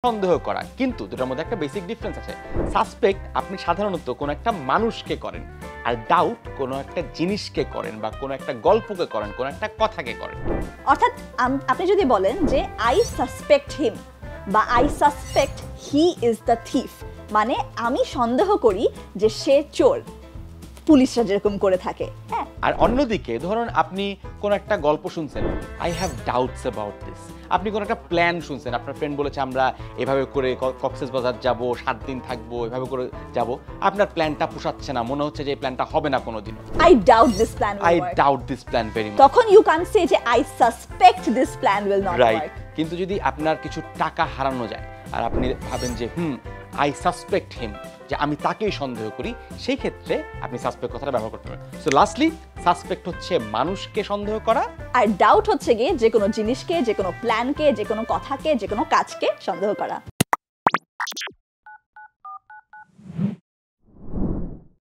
সন্দেহ করা, কিন্তু দুটোর মধ্যে একটা বেসিক ডিফারেন্স আছে। সাসপেক্ট আপনি সাধারণত কোনো একটা মানুষকে করেন, আর ডাউট কোনো একটা জিনিসকে করেন বা কোনো একটা গল্পকে করেন, কোনো একটা কথাকে করেন। অর্থাৎ আপনি যদি বলেন যে আই সাসপেক্ট হিম বা I suspect he is the thief, মানে আমি সন্দেহ করি যে সে চোর, পুলিশরা যেরকম করে থাকে। হ্যাঁ, আর অন্যদিকে ধরুন আপনি কোন একটা গল্প শুনছেন, I have doubts about this. আপনি কোন একটা প্ল্যান শুনছেন, আপনার ফ্রেন্ড বলেছে আমরা এভাবে করে কক্সবাজার যাব, 7 দিন থাকবো, এভাবে করে যাব, আপনার প্ল্যানটা পোষাচ্ছে না, মনে হচ্ছে যে এই প্ল্যানটা হবে না কোনোদিনও। I doubt this plan will work. I doubt this plan very much. তখন ইউ ক্যান সে যে I suspect this plan will not right. Work. কিন্তু যদি আপনার কিছু টাকা হারানো যায় আর আপনি ভাবেন যে আই সাসপেক্ট হিম, যে আমি তাকেই সন্দেহ করি, সেই ক্ষেত্রে আপনি সাসপেক্ট কথাটা ব্যবহার করতে পারেন। সো লাস্টলি সাসপেক্ট হচ্ছে মানুষকে সন্দেহ করা, আর ডাউট হচ্ছে গিয়ে যে কোনো জিনিসকে, যে কোনো প্ল্যানকে, যে কোনো কথাকে, যে কোনো কাজকে সন্দেহ করা।